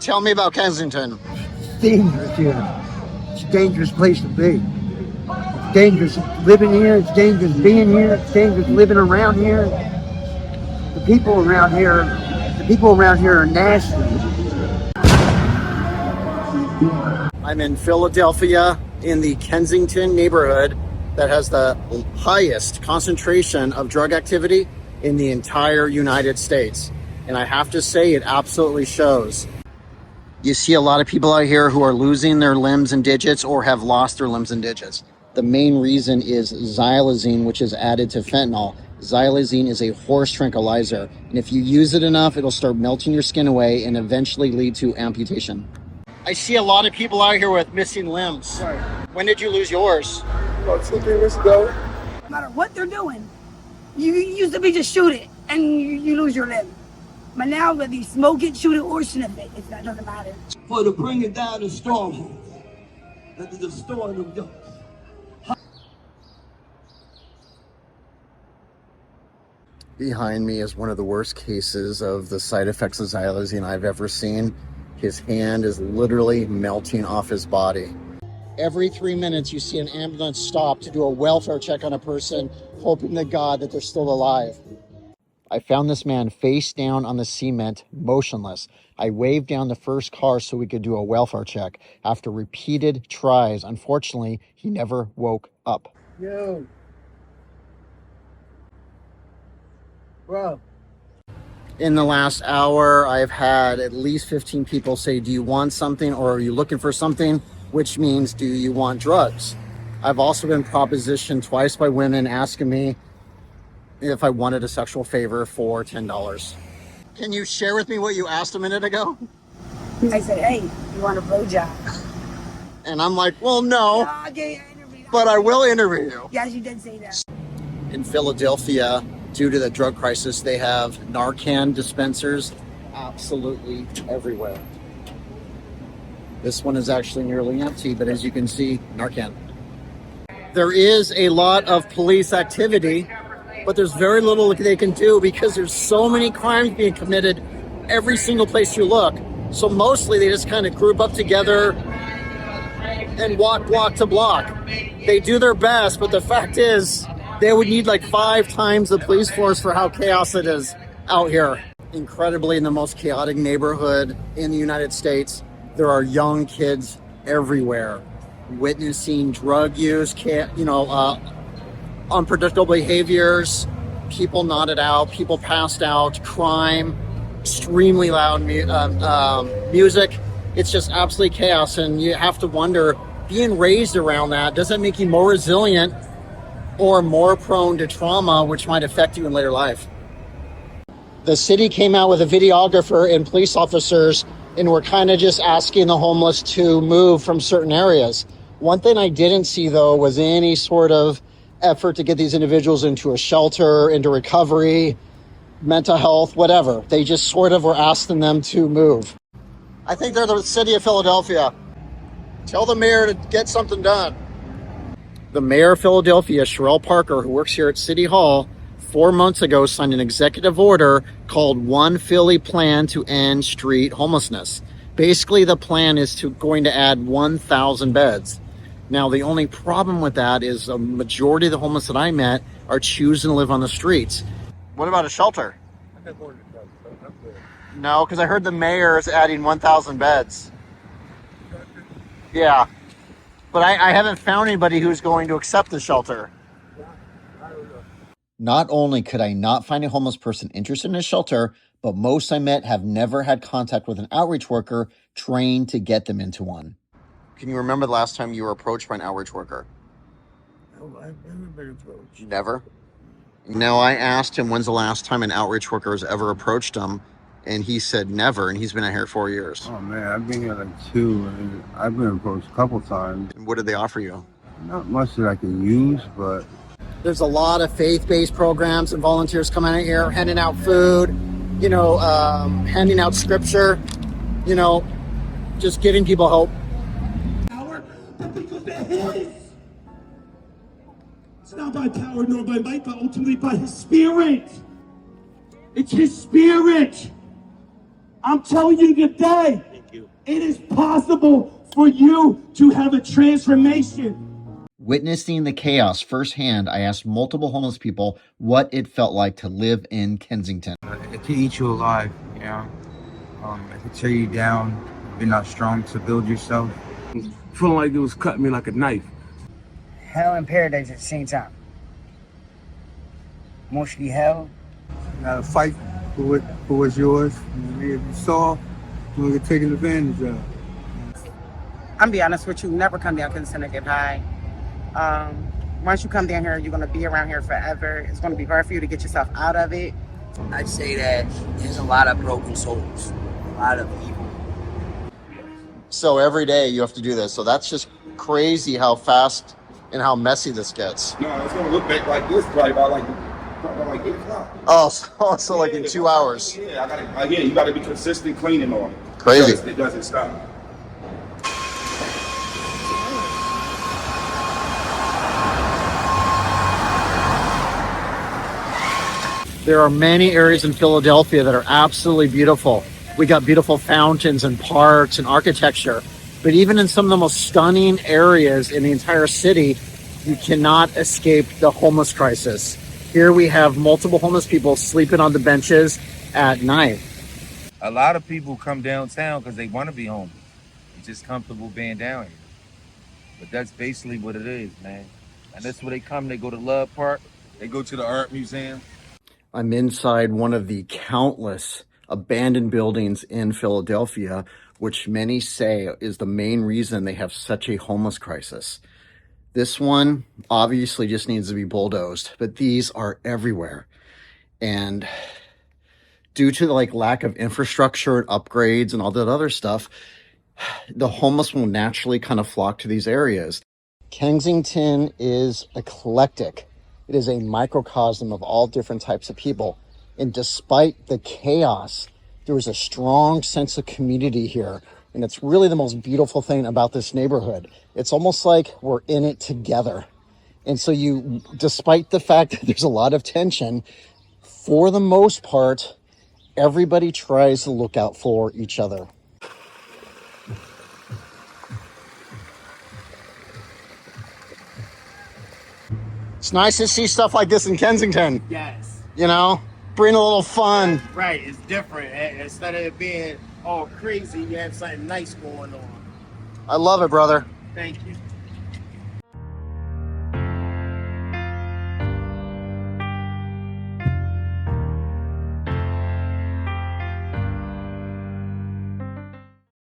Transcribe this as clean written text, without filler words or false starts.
Tell me about Kensington. It's dangerous here. It's a dangerous place to be. It's dangerous living here. It's dangerous being here. It's dangerous living around here. The people around here are nasty. I'm in Philadelphia in the Kensington neighborhood that has the highest concentration of drug activity in the entire United States. And I have to say, it absolutely shows. You see a lot of people out here who are losing their limbs and digits or have lost their limbs and digits. The main reason is xylazine, which is added to fentanyl. Xylazine is a horse tranquilizer, and if you use it enough, it'll start melting your skin away and eventually lead to amputation. I see a lot of people out here with missing limbs. Right. When did you lose yours? About 2-3 weeks ago. No matter what they're doing, you used to be just shoot it and you lose your limb. But now whether you smoke it, shoot it, or sniff it, that doesn't matter. For to bring it down the strongholds and to destroy them yokes. Behind me is one of the worst cases of the side effects of xylazine I've ever seen. His hand is literally melting off his body. Every 3 minutes, you see an ambulance stop to do a welfare check on a person, hoping to God that they're still alive. I found this man face down on the cement, motionless. I waved down the first car so we could do a welfare check. After repeated tries, unfortunately, he never woke up. Yo. Bro. In the last hour, I've had at least 15 people say, do you want something or are you looking for something? Which means, do you want drugs? I've also been propositioned twice by women asking me if I wanted a sexual favor for $10. Can you share with me what you asked a minute ago? I said, hey, you want a blowjob? And I'm like, well, no, Okay, but I will interview you. Yes, you did say that. In Philadelphia, due to the drug crisis, they have Narcan dispensers absolutely everywhere. This one is actually nearly empty, but as you can see, Narcan. There is a lot of police activity, but there's very little they can do because there's so many crimes being committed every single place you look. So mostly they just kind of group up together and walk block to block. They do their best, but the fact is they would need like 5 times the police force for how chaos it is out here. Incredibly, in the most chaotic neighborhood in the United States, there are young kids everywhere witnessing drug use, unpredictable behaviors, people knotted out, people passed out, crime, extremely loud music. It's just absolute chaos, and you have to wonder, being raised around that, does it make you more resilient or more prone to trauma, which might affect you in later life? The city came out with a videographer and police officers, and we're kind of just asking the homeless to move from certain areas. One thing I didn't see, though, was any sort of effort to get these individuals into a shelter, into recovery, mental health, whatever. They just sort of were asking them to move. I think they're the city of Philadelphia. Tell the mayor to get something done. The mayor of Philadelphia, Sherelle Parker, who works here at City Hall, 4 months ago signed an executive order called One Philly Plan to End Street Homelessness. Basically, the plan is going to add 1,000 beds. Now, the only problem with that is a majority of the homeless that I met are choosing to live on the streets. What about a shelter? No, because I heard the mayor is adding 1,000 beds. Yeah, but I haven't found anybody who's going to accept the shelter. Not only could I not find a homeless person interested in a shelter, but most I met have never had contact with an outreach worker trained to get them into one. Can you remember the last time you were approached by an outreach worker? No, I've never been approached. Never? Now, I asked him when's the last time an outreach worker has ever approached him, and he said never, and he's been out here 4 years. Oh man, I've been here like 2, and I've been approached a couple times. And what did they offer you? Not much that I can use, but There's a lot of faith-based programs and volunteers coming out here, handing out food, handing out scripture, just giving people hope. Power, but because they're his. It's not by power nor by might, but ultimately by his spirit. It's his spirit. I'm telling you today. Thank you. It is possible for you to have a transformation. Witnessing the chaos firsthand, I asked multiple homeless people what it felt like to live in Kensington. It can eat you alive, you know. It can tear you down if you're not strong to build yourself. Feeling like it was cutting me like a knife. Hell and paradise at the same time. Mostly hell. You gotta fight for what's yours. And if you saw, you're gonna get taken advantage of. I'm be honest with you, never come down Kensington to get high. Once you come down here, you're gonna be around here forever. It's gonna be hard for you to get yourself out of it. I'd say that there's a lot of broken souls, a lot of evil. So every day you have to do this. So that's just crazy how fast and how messy this gets. No, it's gonna look back like this probably by like 8 o'clock. Oh, so like in 2 hours. Yeah, you gotta be consistent cleaning on it. Crazy. Because it doesn't stop. There are many areas in Philadelphia that are absolutely beautiful. We got beautiful fountains and parks and architecture. But even in some of the most stunning areas in the entire city, you cannot escape the homeless crisis. Here we have multiple homeless people sleeping on the benches at night. A lot of people come downtown because they want to be homeless. It's just comfortable being down here. But that's basically what it is, man. And that's where they come. They go to Love Park. They go to the art museum. I'm inside one of the countless abandoned buildings in Philadelphia, which many say is the main reason they have such a homeless crisis. This one obviously just needs to be bulldozed, but these are everywhere. And due to like lack of infrastructure and upgrades and all that other stuff, the homeless will naturally kind of flock to these areas. Kensington is eclectic. It is a microcosm of all different types of people. And despite the chaos, there is a strong sense of community here. And it's really the most beautiful thing about this neighborhood. It's almost like we're in it together. And so despite the fact that there's a lot of tension, for the most part, everybody tries to look out for each other. It's nice to see stuff like this in Kensington. Yes. You know, bring a little fun. Right, it's different. Instead of it being all crazy, you have something nice going on. I love it, brother. Thank you.